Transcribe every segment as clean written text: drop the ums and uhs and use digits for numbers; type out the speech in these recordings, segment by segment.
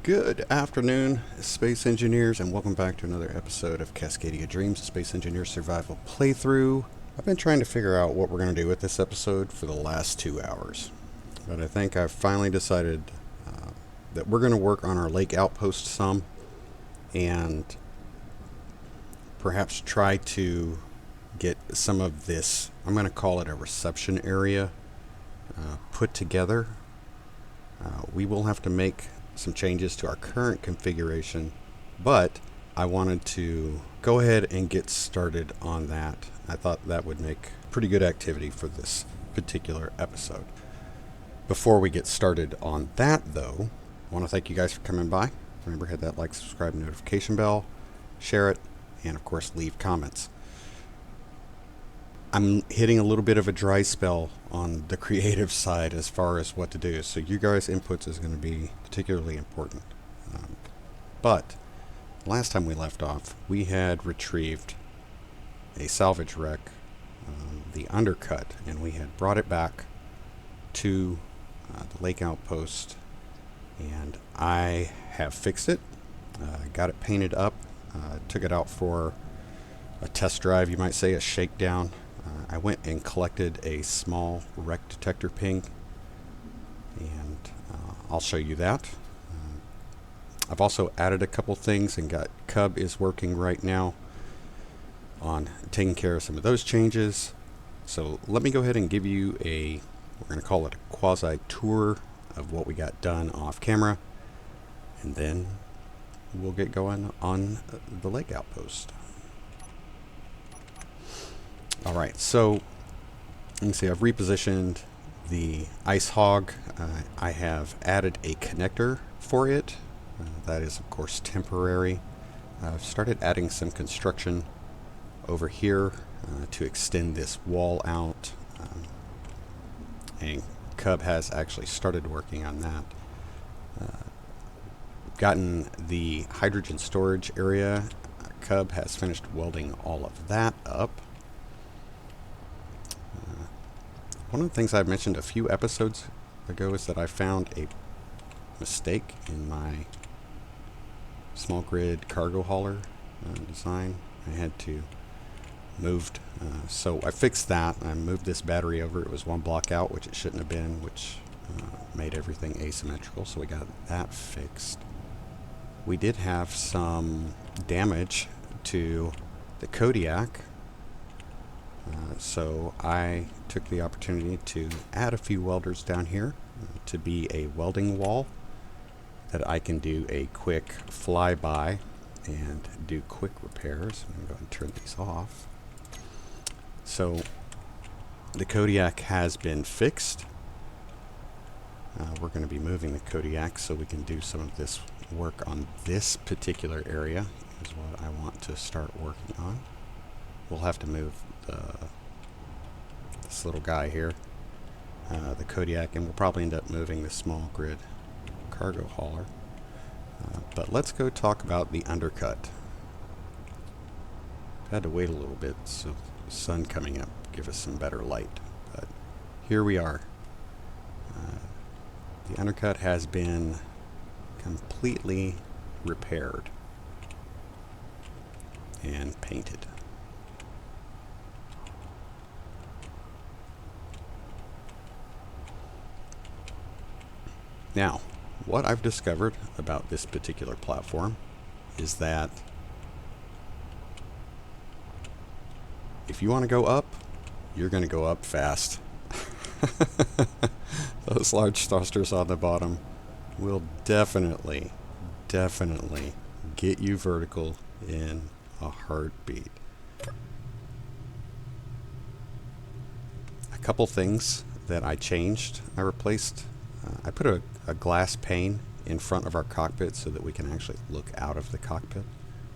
Good afternoon, space engineers, and welcome back to another episode of Cascadia Dreams, a space engineer survival playthrough. I've been trying to figure out what we're going to do with this episode for the last 2 hours, but I think I've finally decided that we're going to work on our lake outpost some, and perhaps try to get some of this, I'm going to call it a reception area, put together. We will have to make some changes to our current configuration, but I wanted to go ahead and get started on that. I thought that would make pretty good activity for this particular episode. Before we get started on that, though, I want to thank you guys for coming by. Remember, hit that like, subscribe, notification bell, share it, and of course leave comments. I'm hitting a little bit of a dry spell on the creative side as far as what to do, so you guys' inputs is going to be particularly important. But last time we left off, we had retrieved a salvage wreck, the undercut, and we had brought it back to the lake outpost, and I have fixed it, got it painted up, took it out for a test drive, you might say, a shakedown. I went and collected a small wreck detector ping, and I'll show you that. I've also added a couple things, and got Cub is working right now on taking care of some of those changes. So let me go ahead and give you a, we're going to call it a quasi tour of what we got done off camera, and then we'll get going on the lake outpost. Alright, so you can see I've repositioned the ice hog. I have added a connector for it. That is, of course, temporary. I've started adding some construction over here to extend this wall out. And Cub has actually started working on that. Gotten the hydrogen storage area. Cub has finished welding all of that up. One of the things I mentioned a few episodes ago is that I found a mistake in my small grid cargo hauler design. I had to move, so I fixed that. I moved this battery over. It was one block out, which it shouldn't have been, which made everything asymmetrical, so we got that fixed. We did have some damage to the Kodiak, so I took the opportunity to add a few welders down here to be a welding wall that I can do a quick flyby and do quick repairs. I'm going to go and turn these off. So the Kodiak has been fixed. We're going to be moving the Kodiak so we can do some of this work on this particular area is what I want to start working on. We'll have to move this little guy here, the Kodiak, and we'll probably end up moving the small grid cargo hauler. But let's go talk about the undercut. Had to wait a little bit so the sun coming up give us some better light, but here we are. The undercut has been completely repaired and painted. Now, what I've discovered about this particular platform is that if you want to go up, you're going to go up fast. Those large thrusters on the bottom will definitely get you vertical in a heartbeat. A couple things that I changed. I replaced, I put a glass pane in front of our cockpit so that we can actually look out of the cockpit.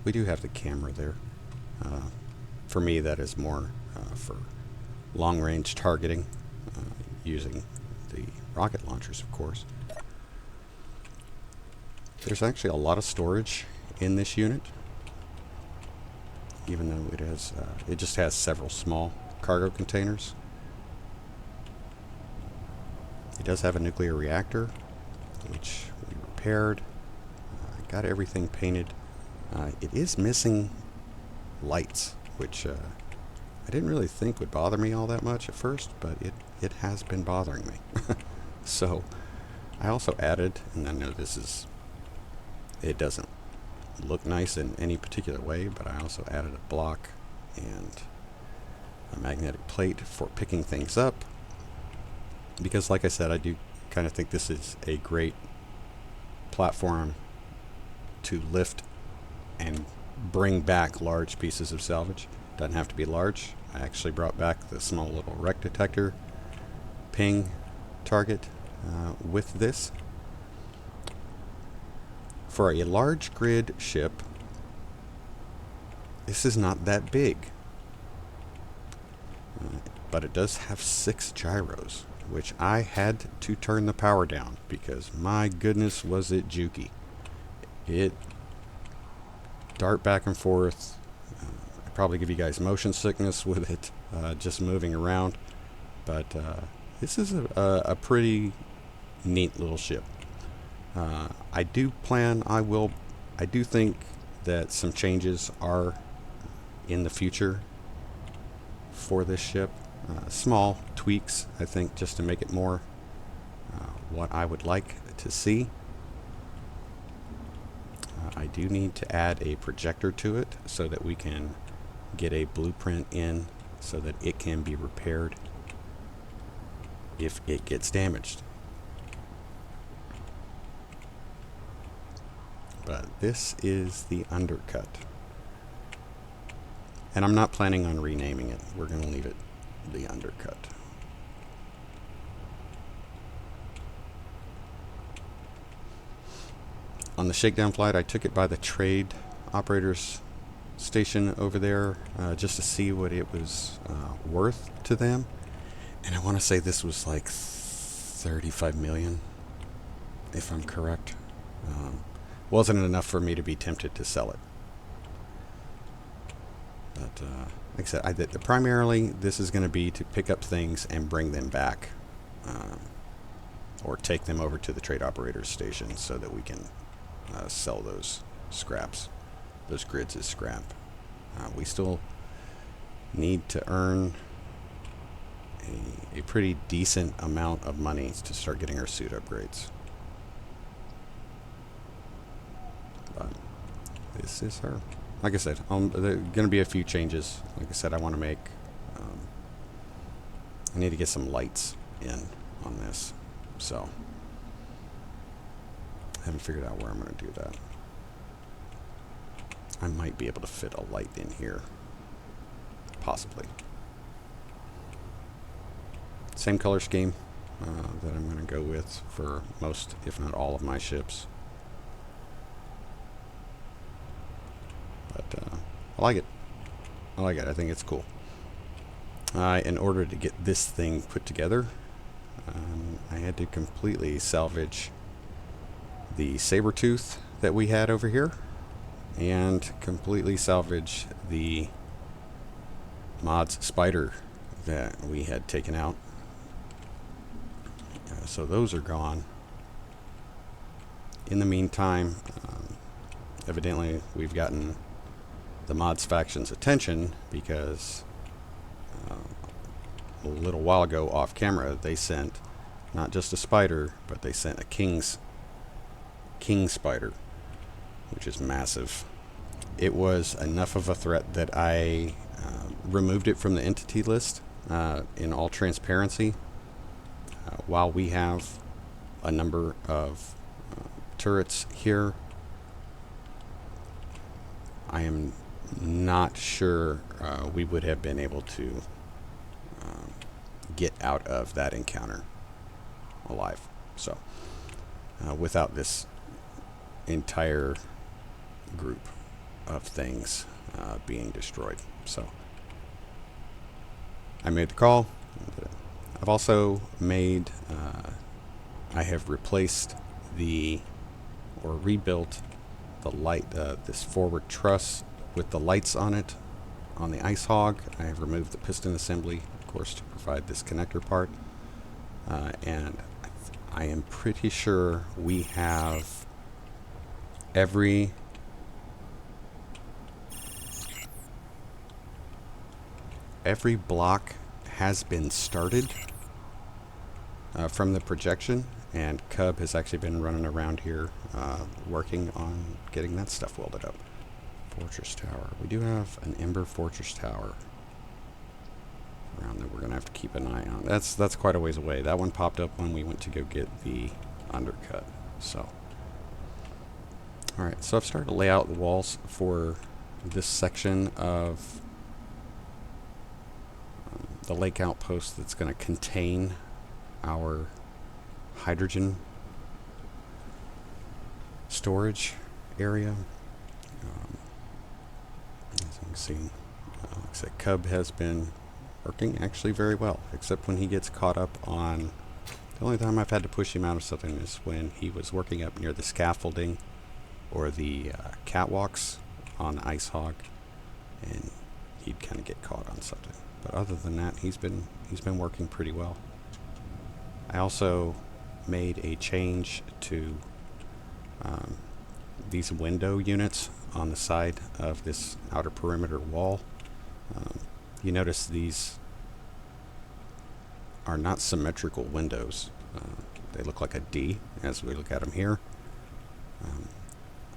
We do have the camera there. For me, that is more for long-range targeting, using the rocket launchers, of course. There's actually a lot of storage in this unit, even though it has, it just has several small cargo containers. It does have a nuclear reactor, which we repaired. got everything painted. It is missing lights, which I didn't really think would bother me all that much at first, but it has been bothering me. So I also added, and I know it doesn't look nice in any particular way, but I also added a block and a magnetic plate for picking things up, because like I said, I do kind of think this is a great platform to lift and bring back large pieces of salvage. Doesn't have to be large. I actually brought back the small little wreck detector ping target with this. For a large grid ship, this is not that big, but it does have 6 gyros, which I had to turn the power down because my goodness was it jukey. It dart back and forth. I probably give you guys motion sickness with it just moving around, but this is a pretty neat little ship. I do think that some changes are in the future for this ship. Small tweaks, I think, just to make it more what I would like to see. I do need to add a projector to it so that we can get a blueprint in so that it can be repaired if it gets damaged. But this is the undercut. And I'm not planning on renaming it. We're going to leave it the undercut. On the shakedown flight, I took it by the trade operators station over there just to see what it was worth to them. And I want to say this was like 35 million, if I'm correct. Wasn't enough for me to be tempted to sell it. But like I said, primarily this is going to be to pick up things and bring them back, or take them over to the trade operators station so that we can sell those scraps, those grids as scrap. We still need to earn a pretty decent amount of money to start getting our suit upgrades. But this is her. Like I said, there are going to be a few changes. Like I said, I want to make... I need to get some lights in on this. So, I haven't figured out where I'm going to do that. I might be able to fit a light in here. Possibly. Same color scheme that I'm going to go with for most, if not all, of my ships. But I like it. I like it. I think it's cool. In order to get this thing put together, I had to completely salvage the saber tooth that we had over here, and completely salvage the mods spider that we had taken out. So those are gone. In the meantime, evidently we've gotten the mods faction's attention because a little while ago off camera they sent not just a spider, but they sent a king spider, which is massive. It was enough of a threat that I removed it from the entity list in all transparency. While we have a number of turrets here, I am not sure we would have been able to get out of that encounter alive. So, without this entire group of things being destroyed. So, I made the call. I've also made, I have replaced or rebuilt the light, this forward truss with the lights on it on the Ice Hog. I have removed the piston assembly, of course, to provide this connector part. And I am pretty sure we have every block has been started from the projection, and Cub has actually been running around here working on getting that stuff welded up. Fortress tower. We do have an Ember Fortress tower around there. We're gonna have to keep an eye on. That's quite a ways away. That one popped up when we went to go get the undercut. So, all right. So I've started to lay out the walls for this section of the lake outpost that's going to contain our hydrogen storage area. As you can see, like I said, Cub has been working actually very well, except when he gets caught up on. The only time I've had to push him out of something is when he was working up near the scaffolding or the catwalks on Ice Hog, and he'd kind of get caught on something. But other than that, he's been working pretty well. I also made a change to these window units on the side of this outer perimeter wall. You notice these are not symmetrical windows. They look like a D as we look at them here.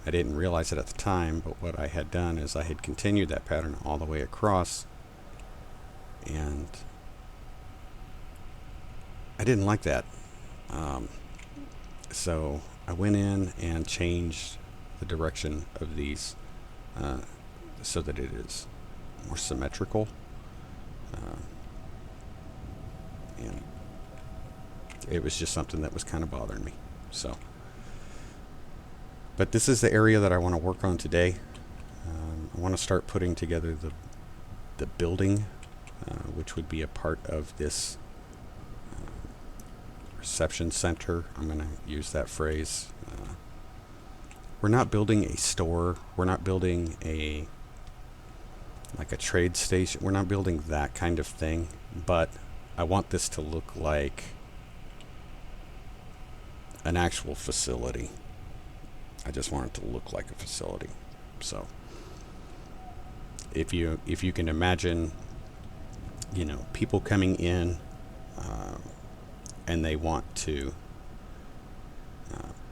I didn't realize it at the time, but what I had done is I had continued that pattern all the way across, and I didn't like that. So I went in and changed the direction of these so that it is more symmetrical. And it was just something that was kind of bothering me. So, but this is the area that I want to work on today. I want to start putting together the building, which would be a part of this reception center. I'm going to use that phrase. We're not building a store. We're not building like a trade station. We're not building that kind of thing, but I want this to look like an actual facility. I just want it to look like a facility. So if you can imagine, you know, people coming in and they want to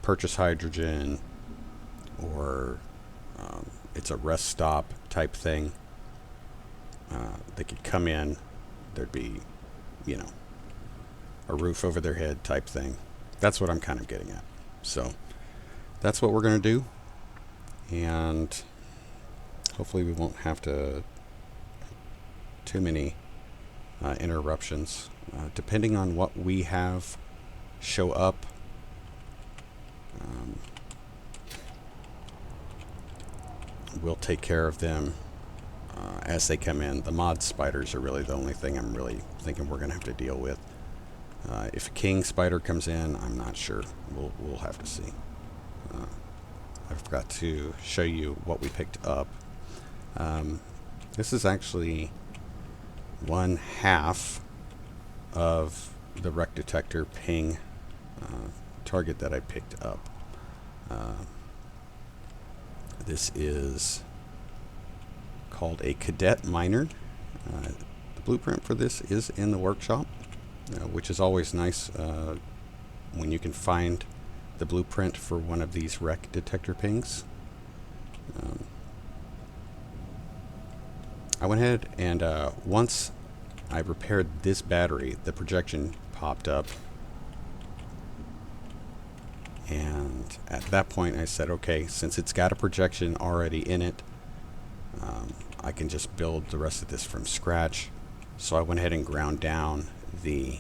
purchase hydrogen, or it's a rest stop type thing, they could come in, there'd be, you know, a roof over their head type thing. That's what I'm kind of getting at. So that's what we're going to do, and hopefully we won't have too many interruptions. Depending on what we have show up, we'll take care of them as they come in. The mod spiders are really the only thing I'm really thinking we're going to have to deal with. If a king spider comes in, I'm not sure. We'll have to see. I forgot to show you what we picked up. This is actually 1/2 of the wreck detector ping target that I picked up. This is called a cadet miner. The blueprint for this is in the workshop, which is always nice when you can find the blueprint for one of these wreck detector pings. I went ahead and once I repaired this battery, the projection popped up, and at that point I said, okay, since it's got a projection already in it, I can just build the rest of this from scratch. So I went ahead and ground down the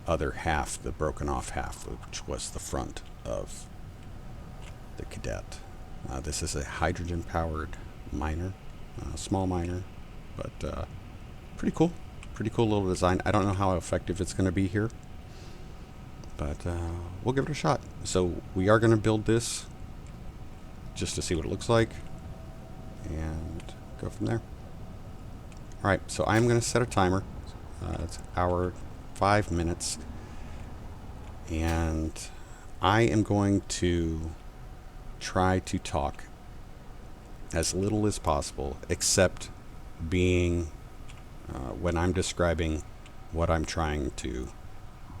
other half, the broken off half, which was the front of the cadet. This is a hydrogen powered miner, small miner, but pretty cool little design. I don't know how effective it's going to be here, but we'll give it a shot. So we are going to build this just to see what it looks like and go from there. Alright, so I'm going to set a timer. It's hour 5 minutes, and I am going to try to talk as little as possible, except being when I'm describing what I'm trying to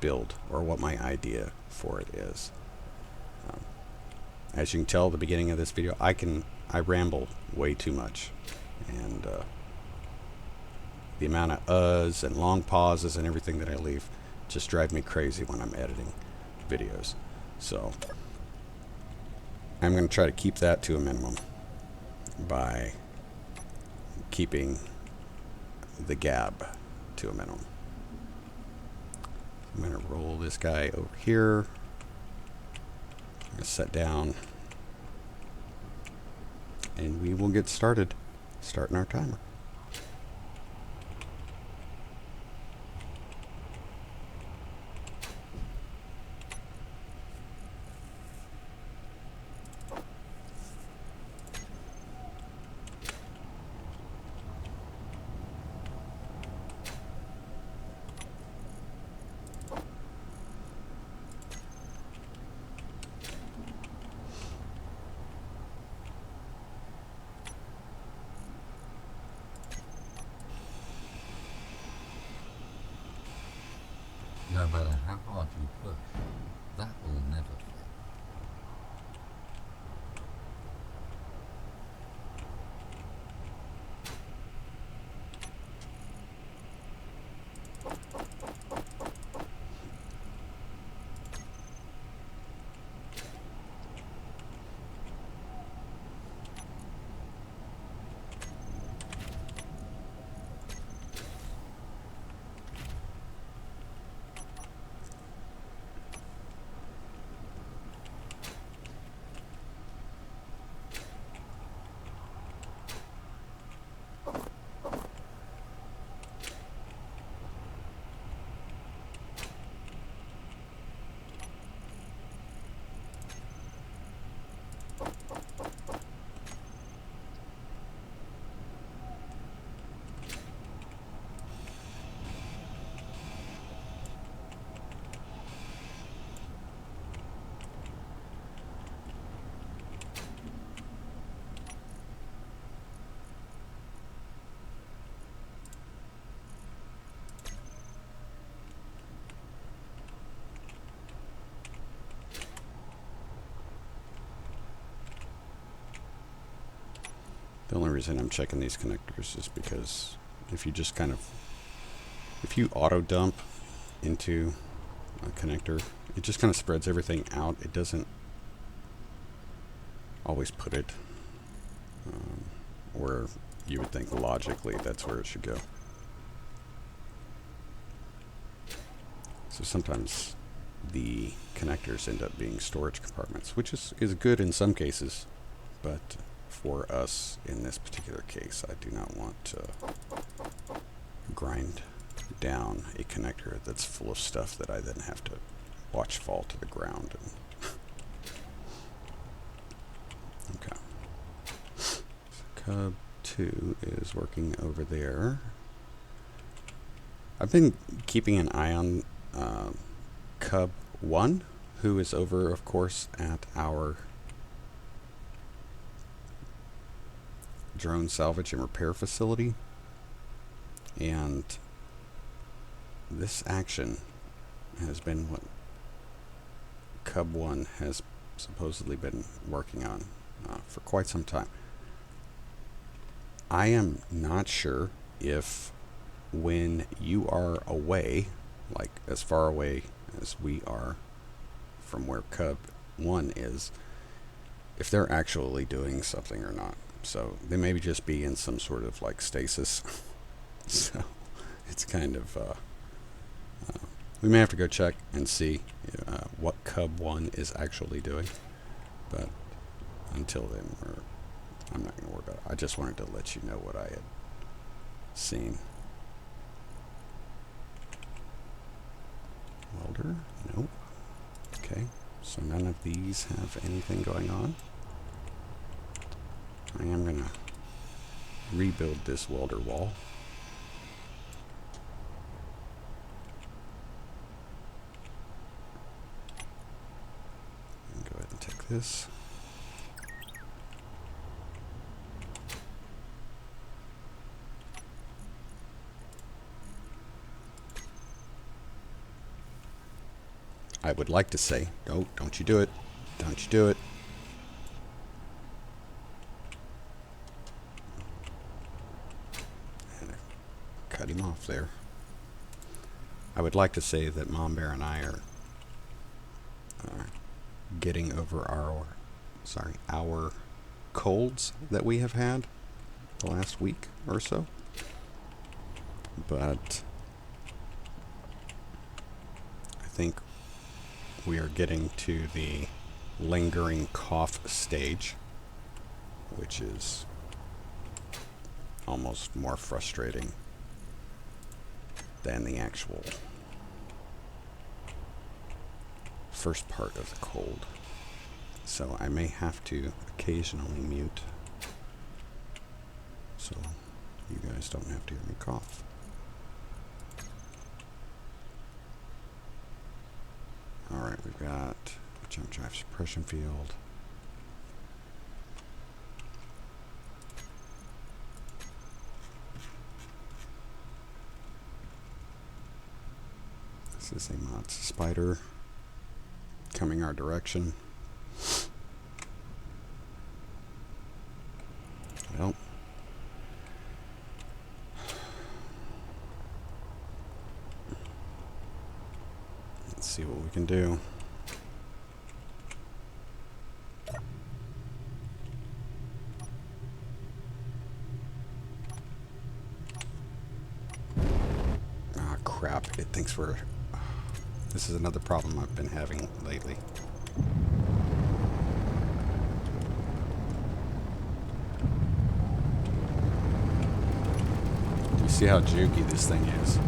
build or what my idea for it is. As you can tell at the beginning of this video, I ramble way too much, and the amount of uhs and long pauses and everything that I leave just drive me crazy when I'm editing videos. So I'm going to try to keep that to a minimum by keeping the gab to a minimum. I'm going to roll this guy over here. I'm going to set down, and we will get started, starting our timer. No matter how hard you push, that will never fail. The only reason I'm checking these connectors is because if you just if you auto dump into a connector, it just kind of spreads everything out. It doesn't always put it where you would think logically that's where it should go. So sometimes the connectors end up being storage compartments, which is good in some cases, but for us in this particular case, I do not want to grind down a connector that's full of stuff that I then have to watch fall to the ground. Okay. So Cub 2 is working over there. I've been keeping an eye on Cub 1, who is over, of course, at our drone salvage and repair facility, and this action has been what Cub 1 has supposedly been working on for quite some time. I am not sure if when you are away, like as far away as we are from where Cub 1 is, if they're actually doing something or not. So they may just be in some sort of like stasis. So it's kind of, we may have to go check and see what Cub 1 is actually doing. But until then, I'm not going to worry about it. I just wanted to let you know what I had seen. Welder? Nope. Okay, so none of these have anything going on. I am going to rebuild this welder wall. And go ahead and take this. I would like to say, oh, don't you do it. Don't you do it. And I cut him off there. I would like to say that Mom Bear and I are getting over our colds that we have had the last week or so. But I think we are getting to the lingering cough stage, which is almost more frustrating than the actual first part of the cold. So I may have to occasionally mute so you guys don't have to hear me cough. Alright, we've got a jump drive suppression field. This is a mod spider coming our direction. Well, let's see what we can do. Ah, crap. It thinks we're... This is another problem I've been having lately. Do you see how jukey this thing is?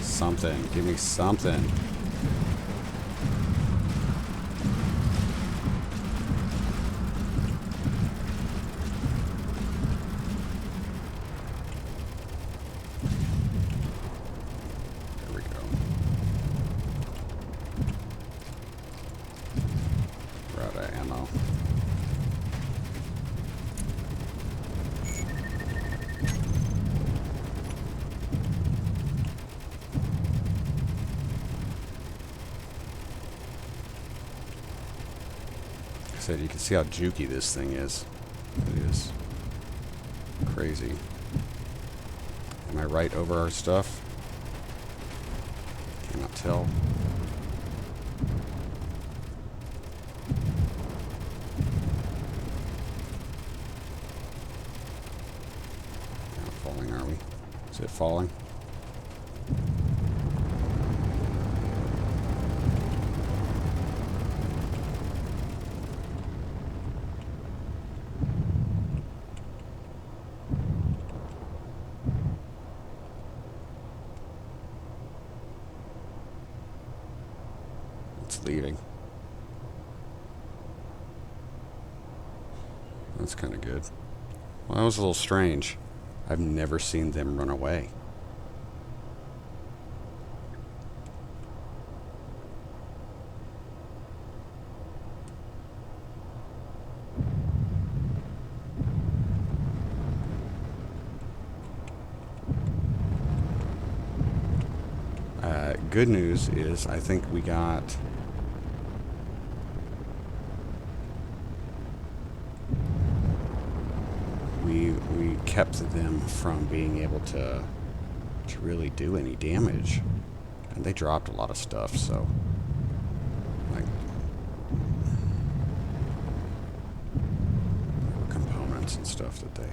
Something. Give me something. There we go. We're out of ammo. Said you can see how jukey this thing is. It is crazy. Am I right over our stuff? Cannot tell. Not falling, are we? Is it falling? Leaving. That's kind of good. Well, that was a little strange. I've never seen them run away. Good news is I think we got... We kept them from being able to really do any damage, and they dropped a lot of stuff. So, like components and stuff that they.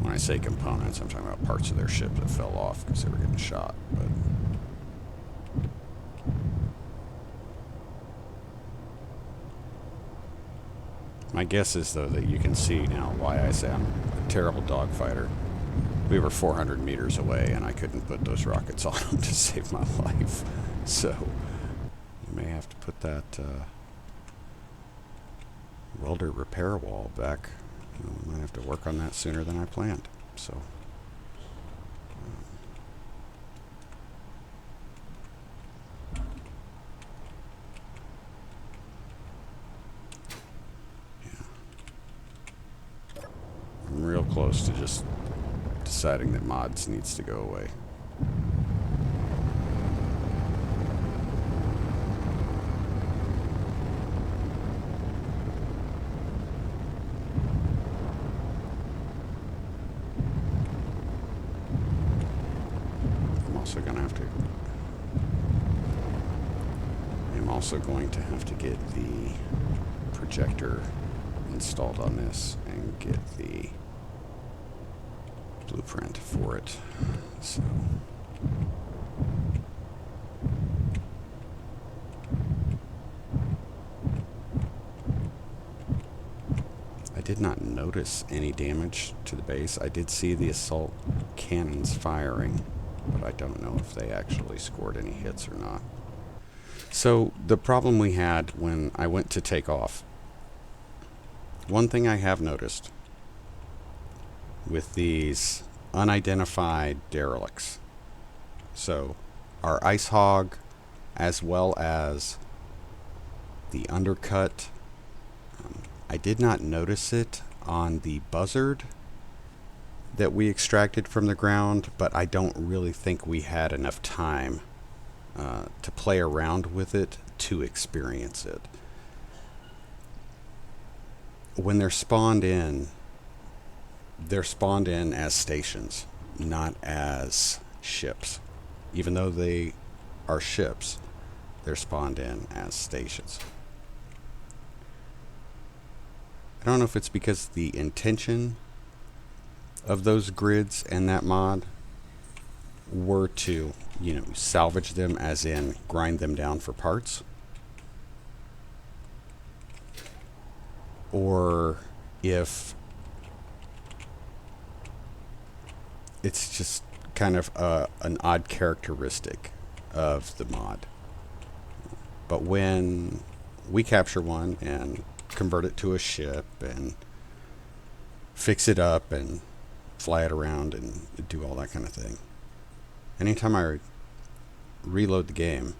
When I say components, I'm talking about parts of their ship that fell off because they were getting shot. But my guess is, though, that you can see now why I say I'm a terrible dogfighter. We were 400 meters away, and I couldn't put those rockets on them to save my life. So, we may have to put that welder repair wall back I might have to work on that sooner than I planned. So. I'm real close to just deciding that mods needs to go away. I'm also going to have to get the projector installed on this and get the blueprint for it. So I did not notice any damage to the base. I did see the assault cannons firing, but I don't know if they actually scored any hits or not. So the problem we had when I went to take off, one thing I have noticed with these unidentified derelicts, so our ice hog as well as the undercut, I did not notice it on the buzzard that we extracted from the ground, but I don't really think we had enough time to play around with it to experience it. When they're spawned in as stations, not as ships. Even though they are ships, they're spawned in as stations. I don't know if it's because the intention of those grids and that mod were to, salvage them, as in grind them down for parts, or if it's just kind of an odd characteristic of the mod. But when we capture one and convert it to a ship and fix it up and fly it around and do all that kind of thing, anytime I reload the game,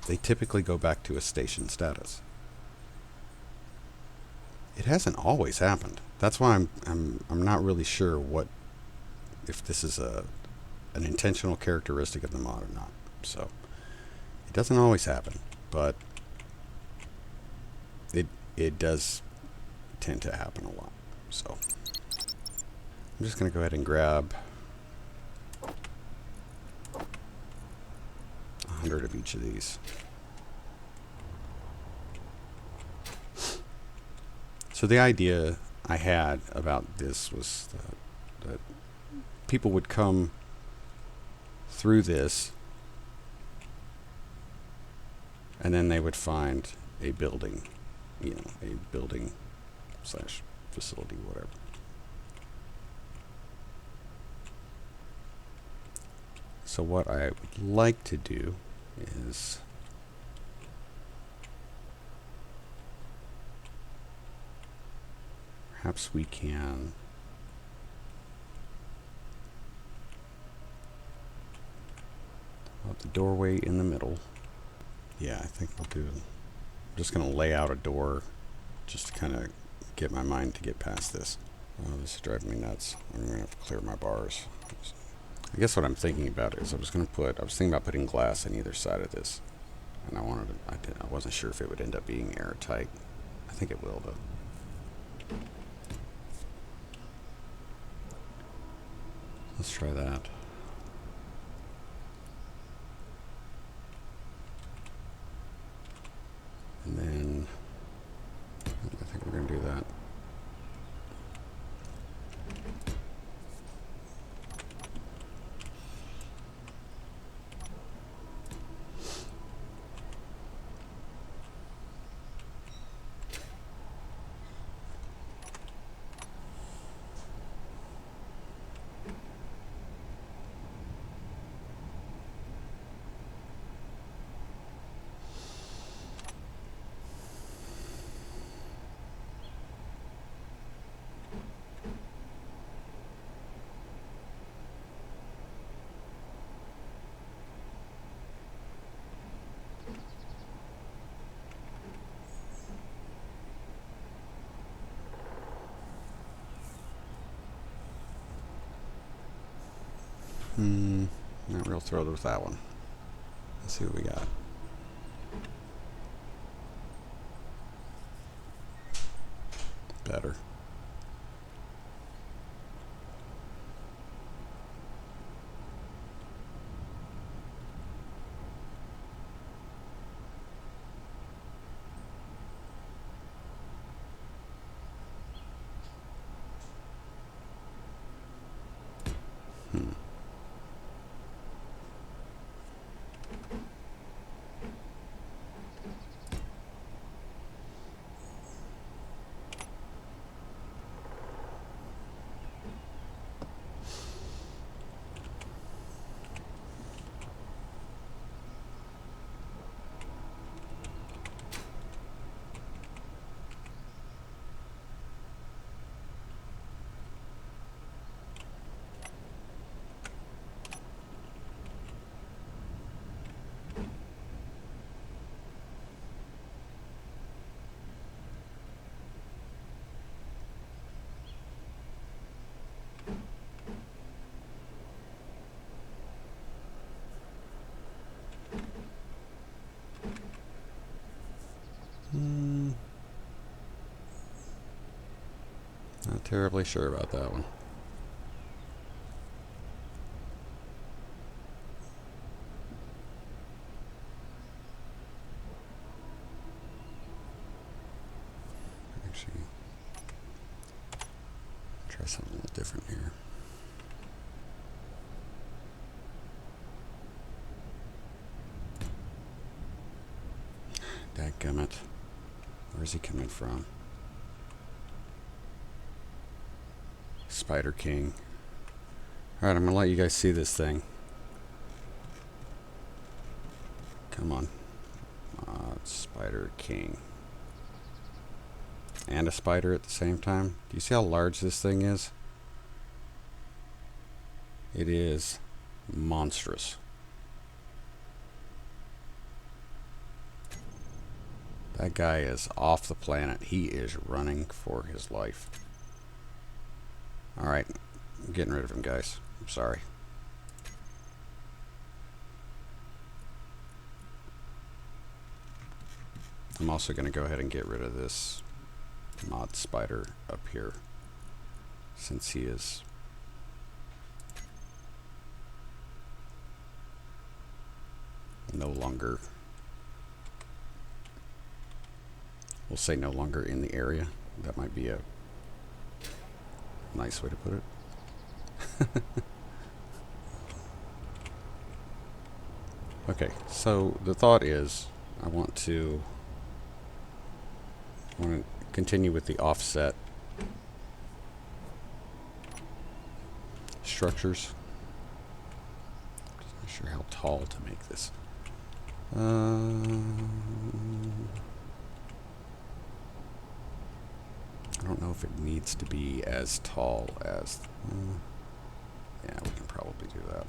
they typically go back to a station status. It hasn't always happened. That's why I'm not really sure if this is an intentional characteristic of the mod or not. So it doesn't always happen, but it does tend to happen a lot. So I'm just going to go ahead and grab 100 of each of these. So the idea I had about this was that people would come through this and then they would find a building, a building / facility, whatever. So what I would like to do is perhaps we can have the doorway in the middle. Yeah, I think we'll do. I'm just going to lay out a door just to kind of get my mind to get past this. Oh, this is driving me nuts. I'm going to have to clear my bars. I guess what I'm thinking about is I was thinking about putting glass on either side of this, and I wasn't sure if it would end up being airtight. I think it will, though. Let's try that. And then I think we're going to do that. Not real thrilled with that one. Let's see what we got. Better. Not terribly sure about that one. Actually, try something a little different here. Dadgummit. Where's he coming from? Spider King. Alright, I'm gonna let you guys see this thing. Come on. Spider King. And a spider at the same time. Do you see how large this thing is? It is monstrous. That guy is off the planet. He is running for his life. Alright, I'm getting rid of him, guys. I'm sorry. I'm also going to go ahead and get rid of this mod spider up here, since he is no longer, we'll say no longer in the area. That might be a nice way to put it. Okay, so the thought is I want to continue with the offset structures. Just not sure how tall to make this. I don't know if it needs to be as tall as... yeah, we can probably do that.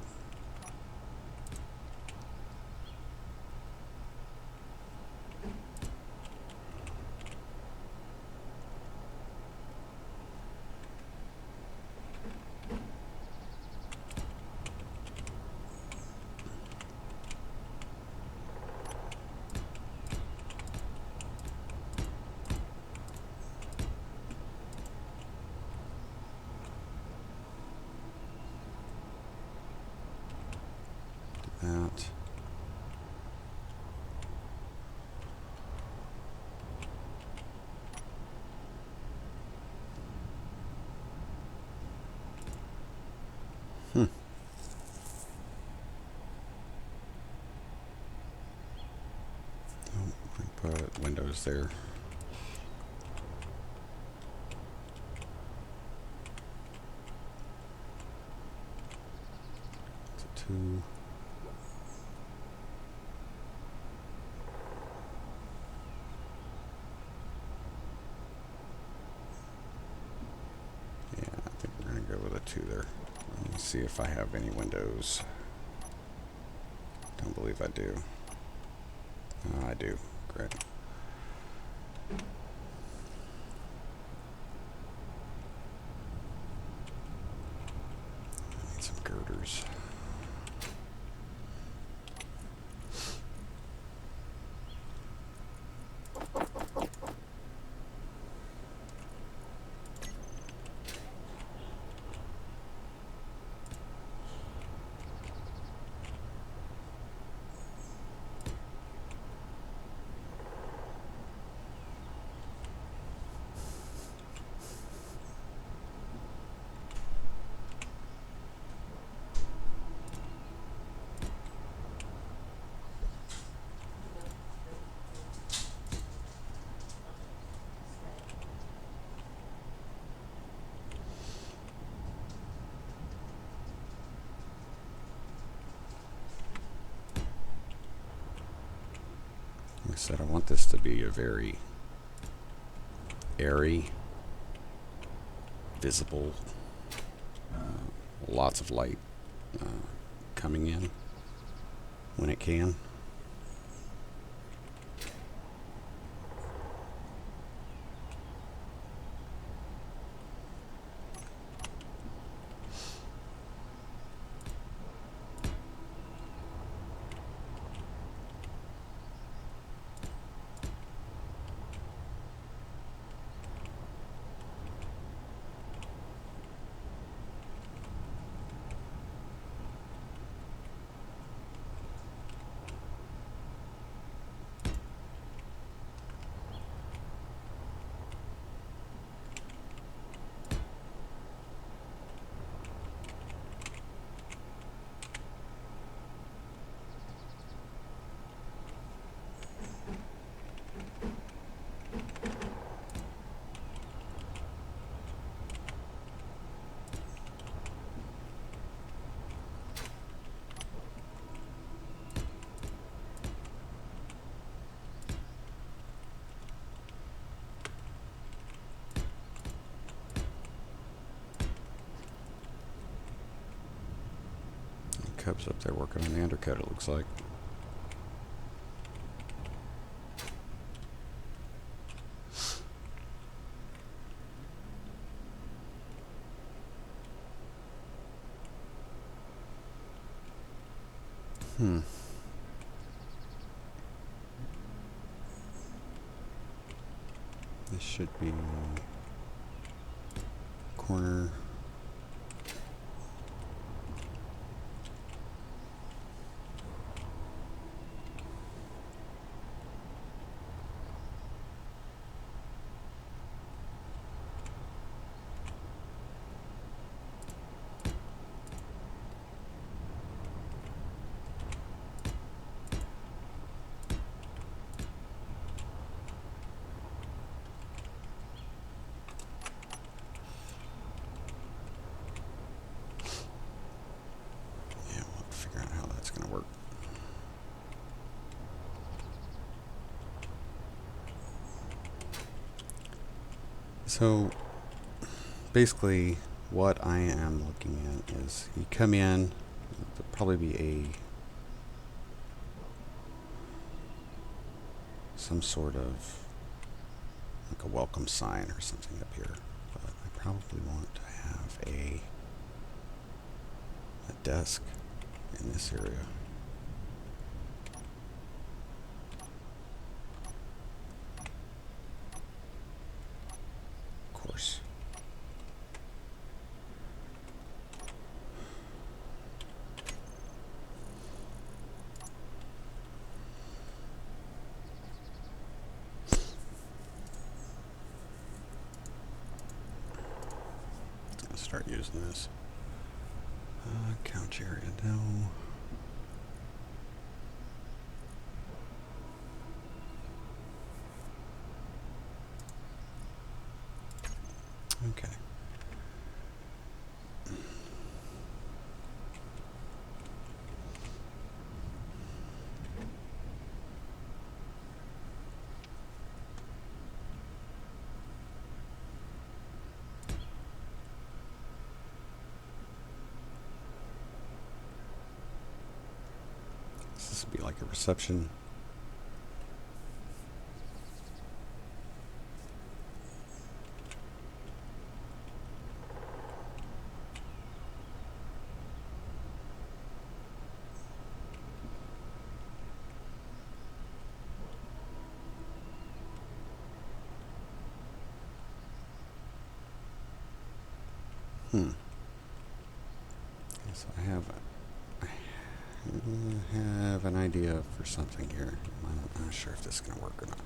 That. Put windows there. It's a 2. Yeah, I think we're going to go with a 2 there. Let me see if I have any windows. Don't believe I do. Oh, I do. Great. I need some girders. Like I said, I want this to be a very airy, visible, lots of light coming in when it can. Cub's up there working on the undercut, it looks like. This should be corner. So basically what I am looking at is you come in, there'll probably be some sort of like a welcome sign or something up here, but I probably want to have a desk in this area. Of course. Let's start using this. Couch area, no. Okay. This would be like a reception. So I have an idea for something here. I'm not sure if this is going to work or not.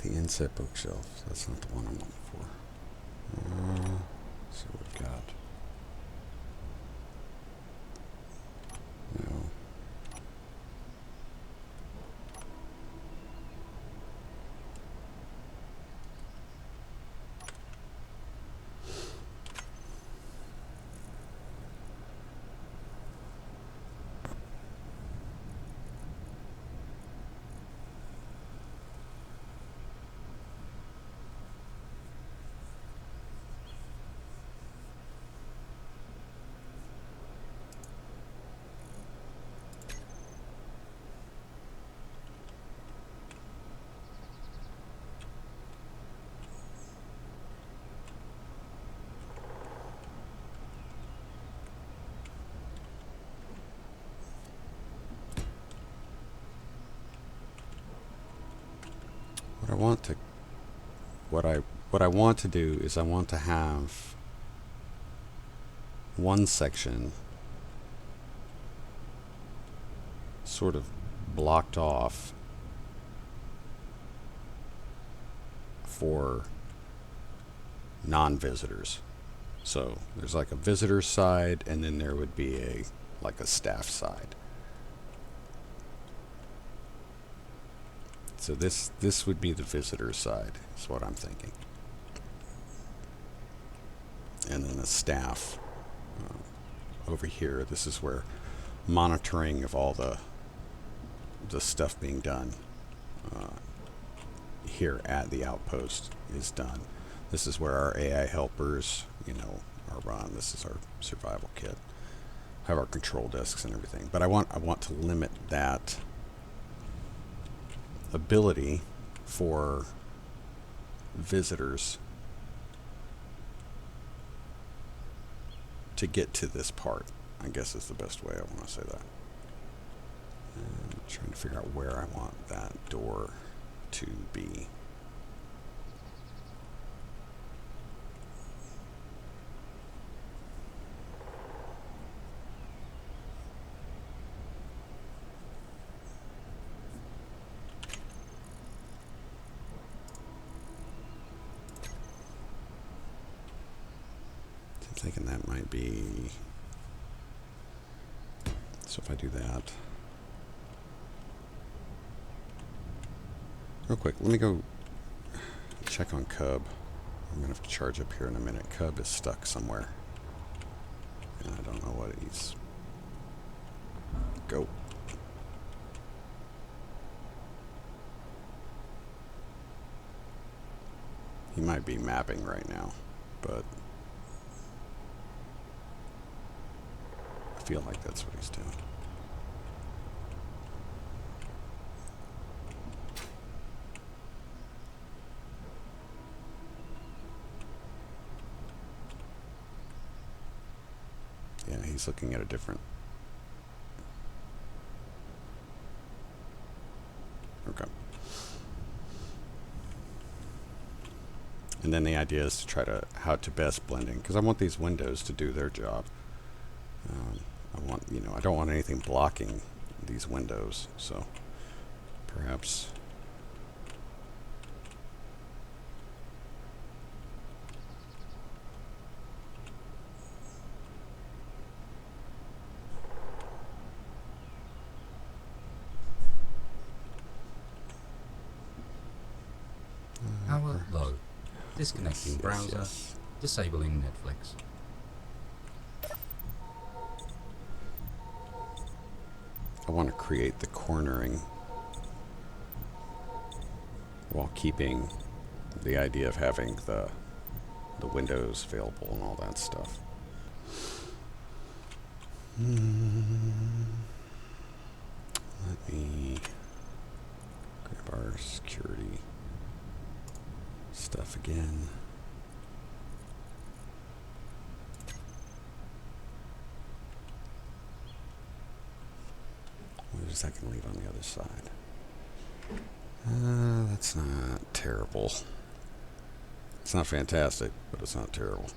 The inset bookshelf. That's not the one I'm looking for. So we've got. No. What I want to do is I want to have one section sort of blocked off for non-visitors. So there's like a visitor side, and then there would be a staff side. So this would be the visitor side, is what I'm thinking. And then the staff over here. This is where monitoring of all the stuff being done here at the outpost is done. This is where our AI helpers, are run. This is our survival kit. Have our control desks and everything. But I want to limit that ability for visitors to get to this part, I guess is the best way I want to say that. I'm trying to figure out where I want that door to be. I'm thinking that might be, so if I do that real quick, let me go check on Cub. I'm gonna have to charge up here in a minute. Cub is stuck somewhere and I don't know what he's go. He might be mapping right now, but I feel like that's what he's doing. Yeah, he's looking at a different. Okay. And then the idea is to try to how to best blend in, because I want these windows to do their job. I want, I don't want anything blocking these windows, so perhaps. Power low. Disconnecting browser. Yes. Disabling Netflix. I want to create the cornering while keeping the idea of having the windows available and all that stuff. Let me grab our security stuff again. I can leave on the other side. That's not terrible. It's not fantastic, but it's not terrible.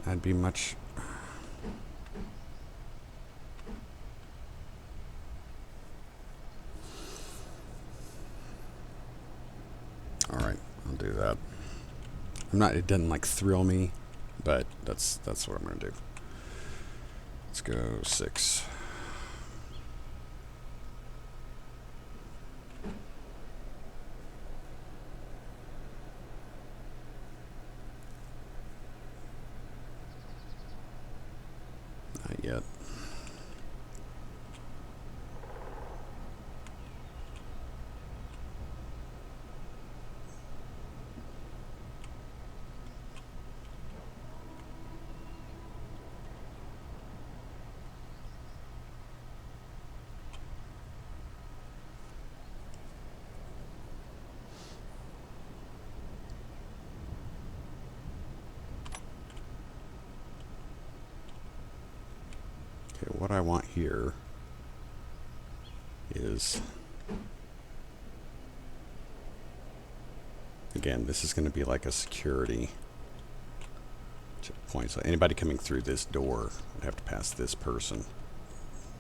I'd be much... Alright, I'll do that. I'm not, it doesn't like thrill me, but that's what I'm gonna do. Let's go 6. Not yet. Okay, what I want here is, again, this is going to be like a security checkpoint. So anybody coming through this door would have to pass this person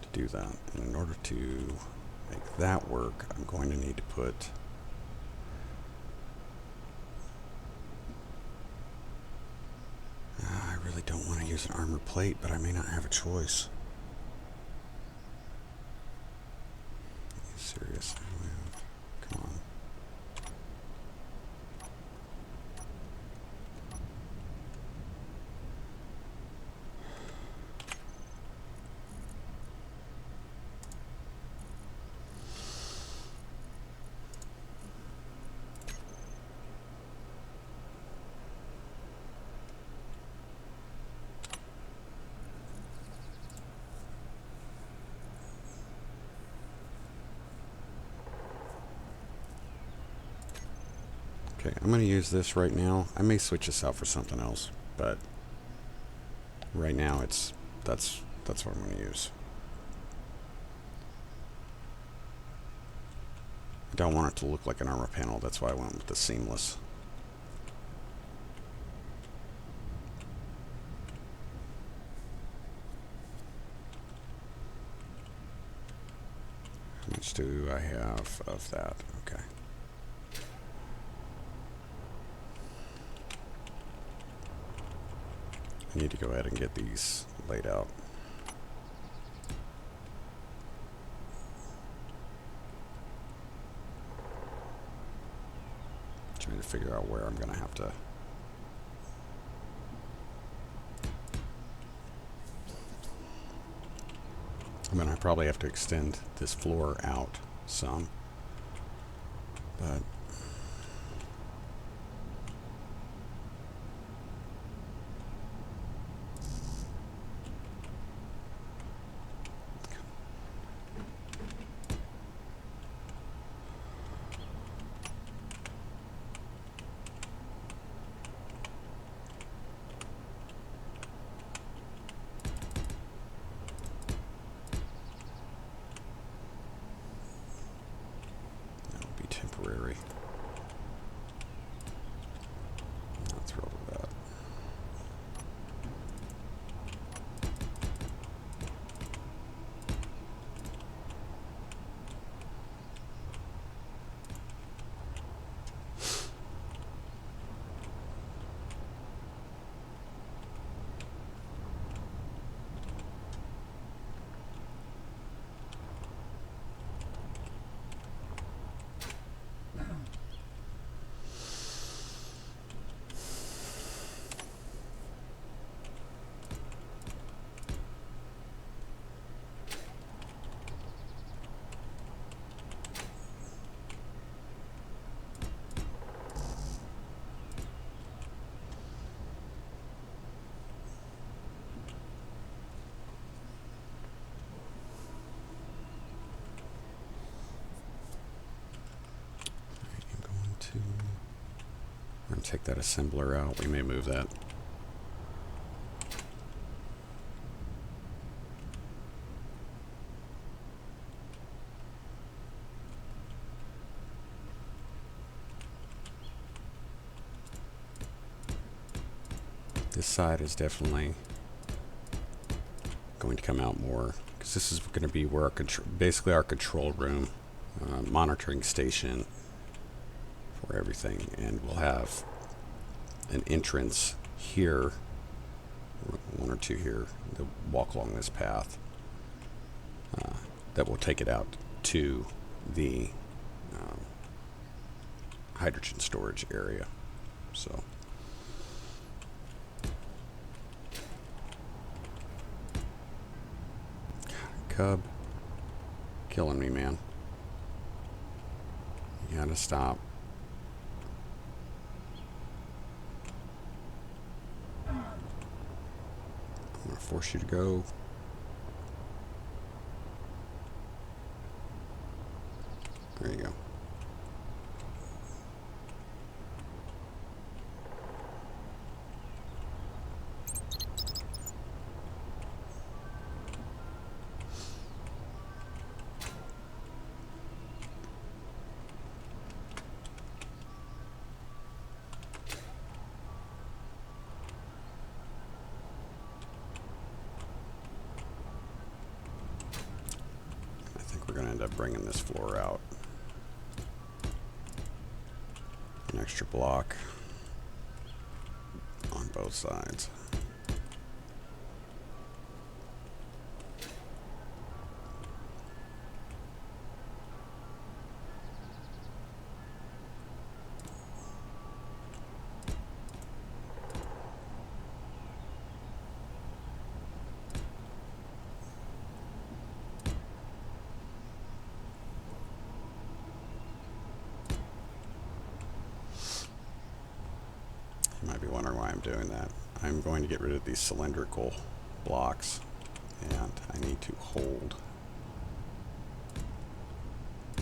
to do that. And in order to make that work, I'm going to need to put I really don't want to use an armor plate, but I may not have a choice. Are you serious? Come on. Okay, I'm going to use this right now. I may switch this out for something else, but right now that's what I'm going to use. I don't want it to look like an armor panel. That's why I went with the seamless. How much do I have of that? Okay. I need to go ahead and get these laid out. Trying to figure out where I'm going to have to. I'm going to probably have to extend this floor out some, but temporary. I'm not thrilled with that. We're going to take that assembler out. We may move that. This side is definitely going to come out more, because this is going to be where our basically our control room, monitoring station for everything, and we'll have an entrance here, one or two here, that walk along this path that will take it out to the hydrogen storage area. So cub, killing me, man. You gotta stop. I'm gonna force you to go. There you go. I think we're going to end up bringing this floor out. An extra block on both sides. You might be wondering why I'm doing that. I'm going to get rid of these cylindrical blocks, and I need to hold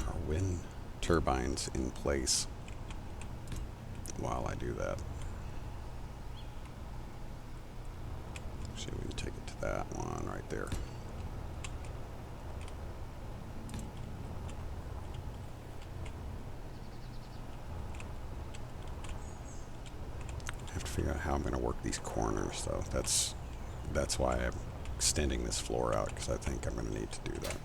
our wind turbines in place while I do that. See, we can take it to that one right there. I have to figure out how I'm going to work these corners, though. That's why I'm extending this floor out, because I think I'm going to need to do that.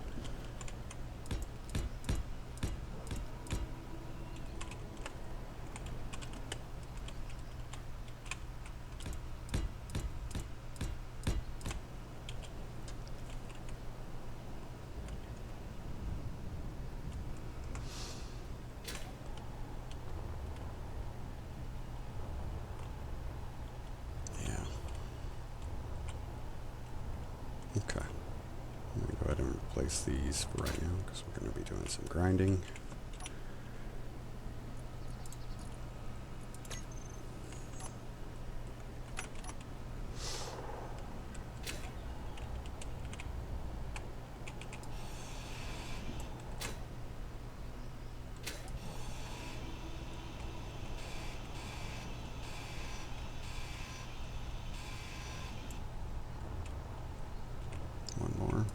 Okay, I'm going to go ahead and replace these for right now, because we're going to be doing some grinding. One more.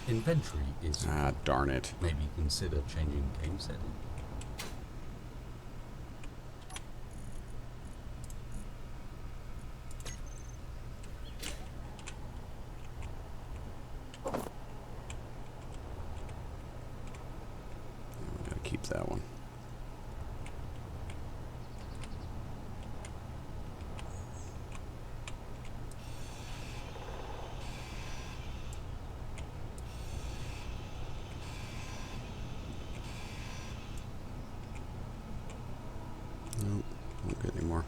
Inventory is. Ah, darn it. Maybe consider changing game setting. We gotta keep that one. Nope, won't get any more.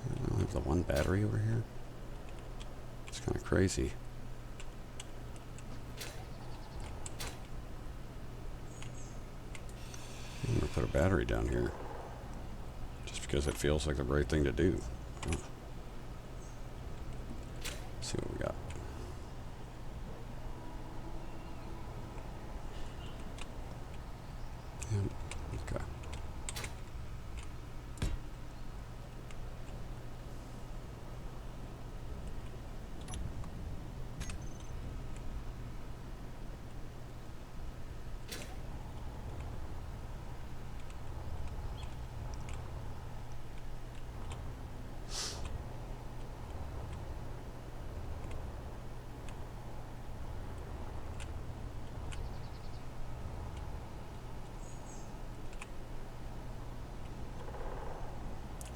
I don't have the one battery over here. It's kind of crazy. I'm going to put a battery down here just because it feels like the right thing to do. Let's see what we got.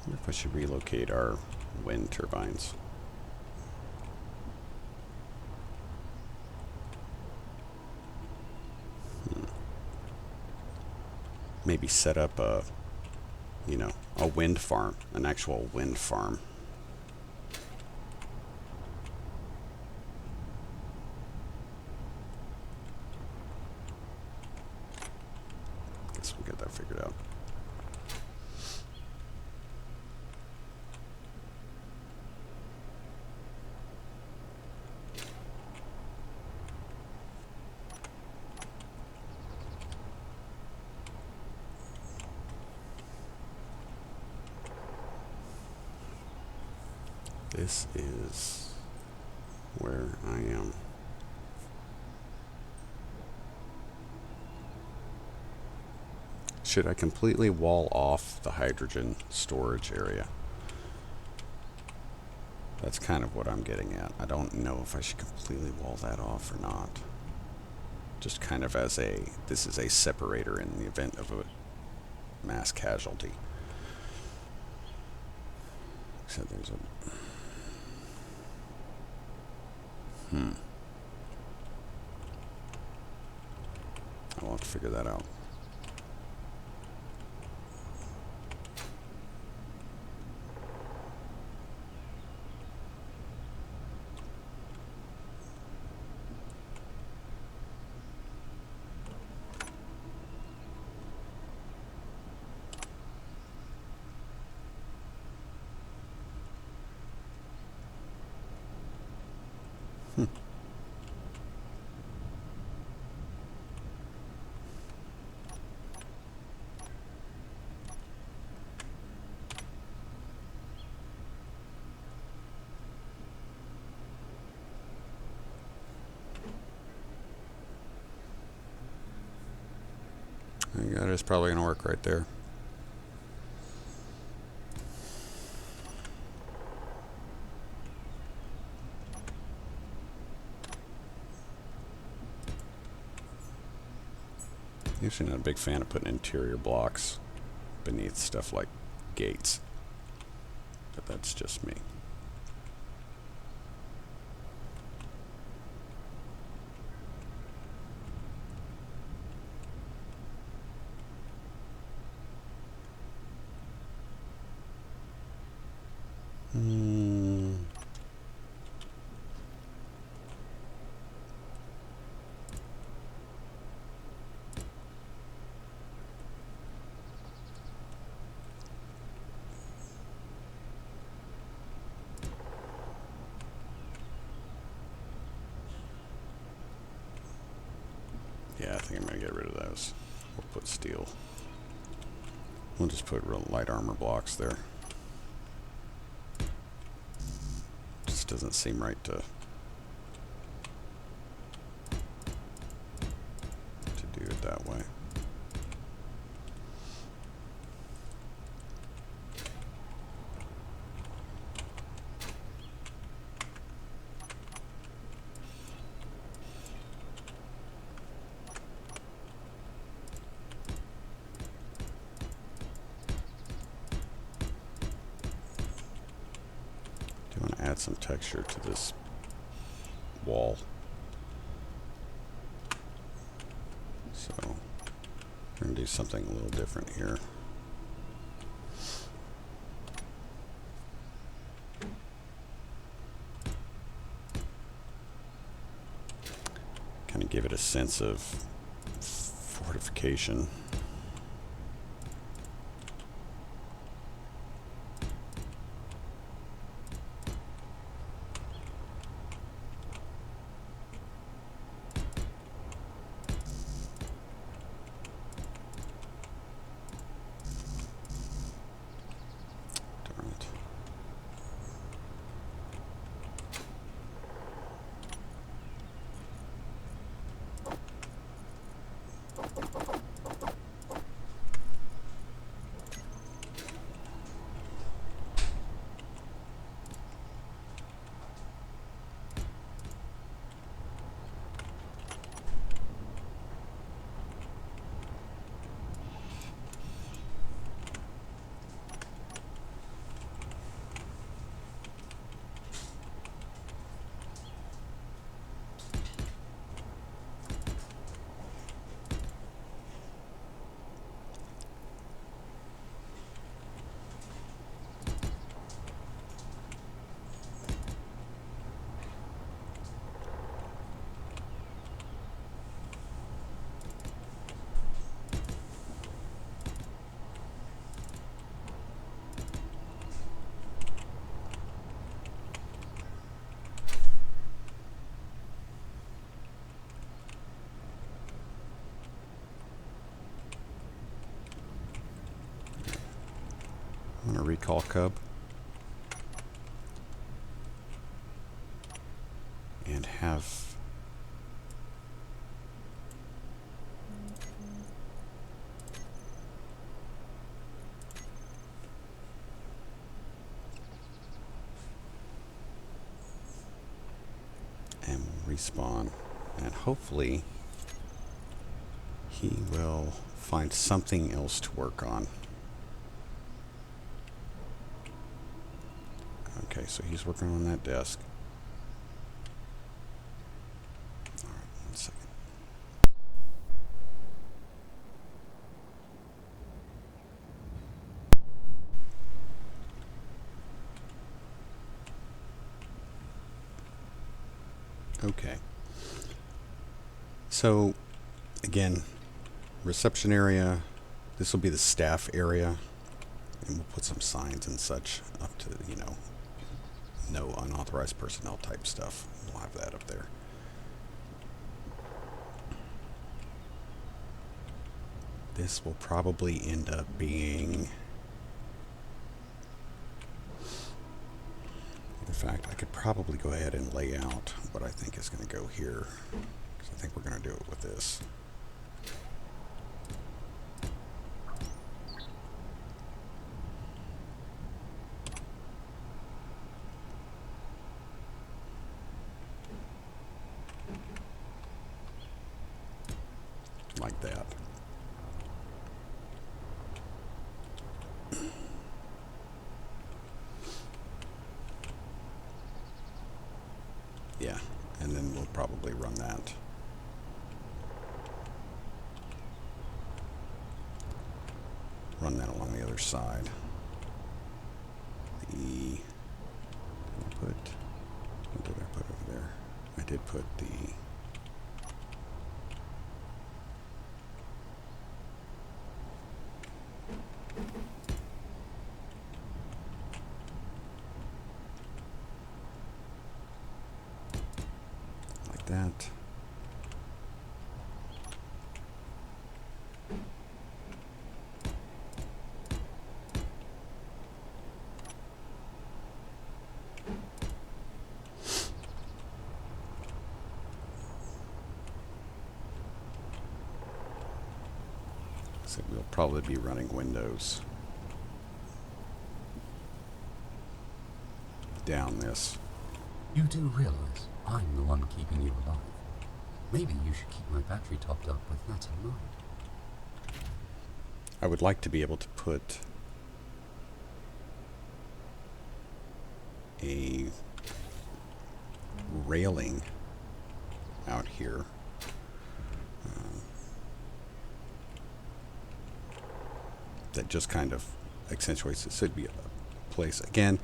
wonder if I should relocate our wind turbines. Maybe set up a, you know, a wind farm, an actual wind farm. Guess we'll get that figured out. This is where I am. Should I completely wall off the hydrogen storage area? That's kind of what I'm getting at. I don't know if I should completely wall that off or not. Just kind of as a, this is a separator in the event of a mass casualty. Except there's a... I'll have to figure that out. That is probably going to work right there. Usually not a big fan of putting interior blocks beneath stuff like gates, but that's just me. Yeah, I think I'm going to get rid of those. We'll put steel. We'll just put real light armor blocks there. Just doesn't seem right to do it that way. Add some texture to this wall. So we're going to do something a little different here. Kind of give it a sense of fortification. I'm going to recall Cub. And have and respawn, and hopefully he will find something else to work on. Okay, so he's working on that desk. All right, 1 second. Okay. So, again, reception area. This will be the staff area, and we'll put some signs and such up to, you know, no unauthorized personnel type stuff. We'll have that up there. This will probably end up being... In fact, I could probably go ahead and lay out what I think is going to go here, because I think we're going to do it with this. Like that. Yeah, and then we'll probably run that. Run that along the other side. What did I put over there? I did put the... like that. So we'll probably be running Windows down this. You do realize I'm the one keeping you alive. Maybe you should keep my battery topped up with that in mind. I would like to be able to put a railing out here. That just kind of accentuates it. So it'd be a place. Again,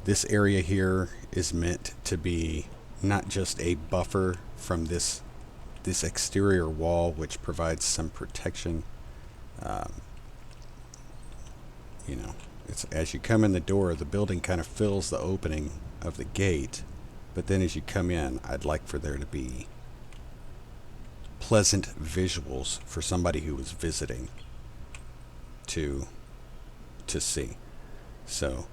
this area here is meant to be not just a buffer from this exterior wall, which provides some protection. You know, it's as you come in the door, the building kind of fills the opening of the gate, but then as you come in, I'd like for there to be pleasant visuals for somebody who was visiting to see. So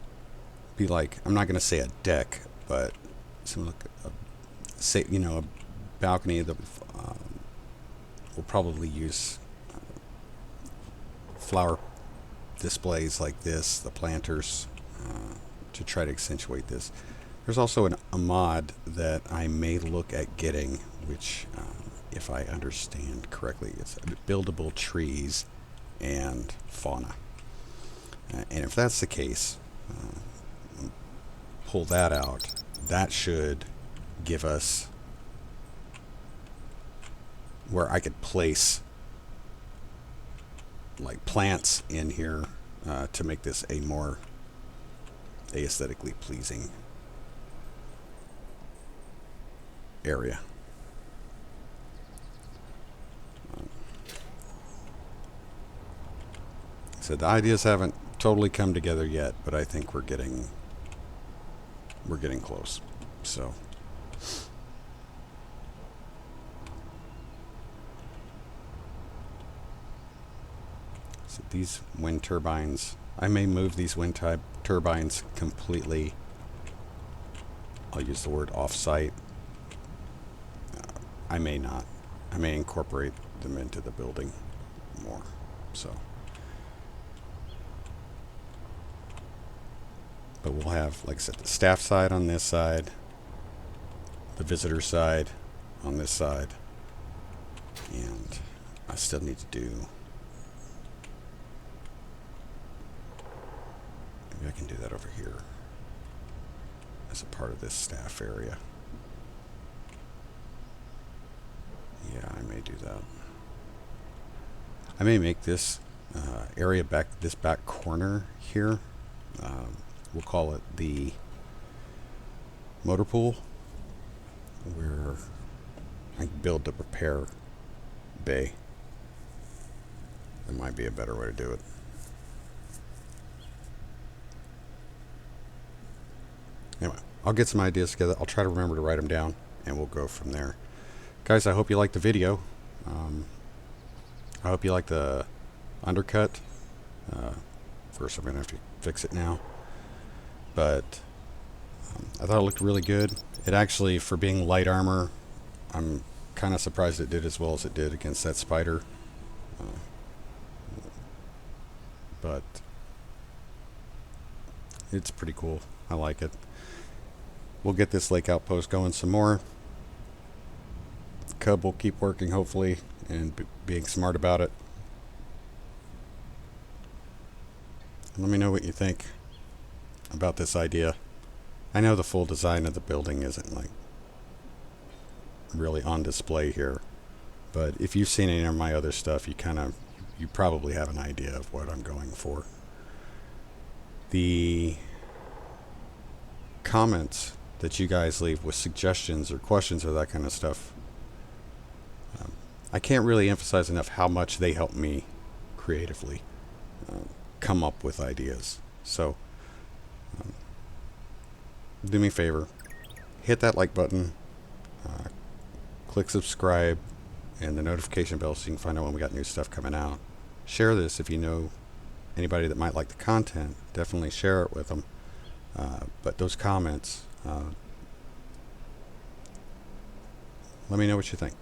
be like, I'm not going to say a deck, but some like say, you know, a balcony that we'll probably use flower displays like this, the planters, to try to accentuate this. There's also a mod that I may look at getting, which if I understand correctly, it's buildable trees and fauna. And if that's the case, pull that out. That should give us where I could place like plants in here to make this a more aesthetically pleasing area. So the ideas haven't totally come together yet, but I think we're getting close. So these wind turbines I may move these wind turbines completely, I'll use the word off-site. I may not. I may incorporate them into the building more. So, but we'll have, like I said, the staff side on this side, the visitor side on this side, and I still need to do, maybe I can do that over here as a part of this staff area. Yeah, I may do that. I may make this area back, this back corner here, we'll call it the motor pool, where I can build the repair bay. That might be a better way to do it. Anyway, I'll get some ideas together. I'll try to remember to write them down, and we'll go from there. Guys, I hope you liked the video. I hope you like the undercut. First, I'm going to have to fix it now. But I thought it looked really good. It actually, for being light armor, I'm kind of surprised it did as well as it did against that spider. But it's pretty cool. I like it. We'll get this lake outpost going some more. Cub will keep working, hopefully, and being smart about it. Let me know what you think about this idea. I know the full design of the building isn't like really on display here, but if you've seen any of my other stuff, you probably have an idea of what I'm going for. The comments that you guys leave with suggestions or questions or that kind of stuff, I can't really emphasize enough how much they help me creatively come up with ideas. So do me a favor, hit that like button, click subscribe and the notification bell so you can find out when we got new stuff coming out. Share this if you know anybody that might like the content. Definitely share it with them. But those comments, let me know what you think,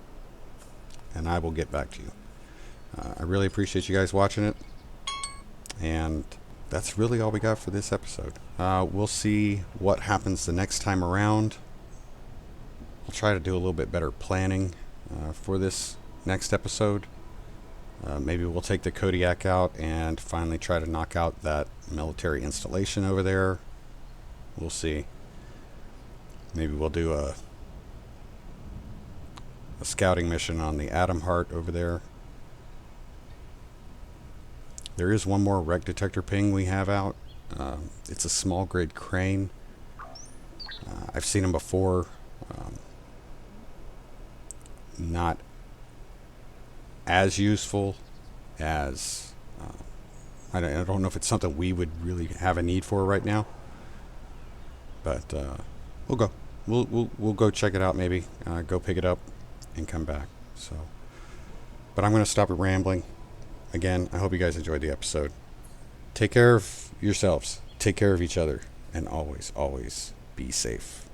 and I will get back to you. I really appreciate you guys watching it, and that's really all we got for this episode. We'll see what happens the next time around. I'll try to do a little bit better planning for this next episode. Maybe we'll take the Kodiak out and finally try to knock out that military installation over there. We'll see. Maybe we'll do a scouting mission on the Atom Heart over there. There is one more wreck detector ping we have out. It's a small grade crane. I've seen them before. Not as useful as I don't know if it's something we would really have a need for right now, but we'll go check it out, maybe go pick it up and come back. So, but I'm going to stop rambling. Again, I hope you guys enjoyed the episode. Take care of yourselves, take care of each other, and always be safe.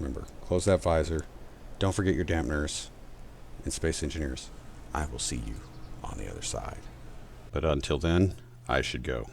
Remember, close that visor, don't forget your dampeners, and Space Engineers, I will see you on the other side. But until then, I should go.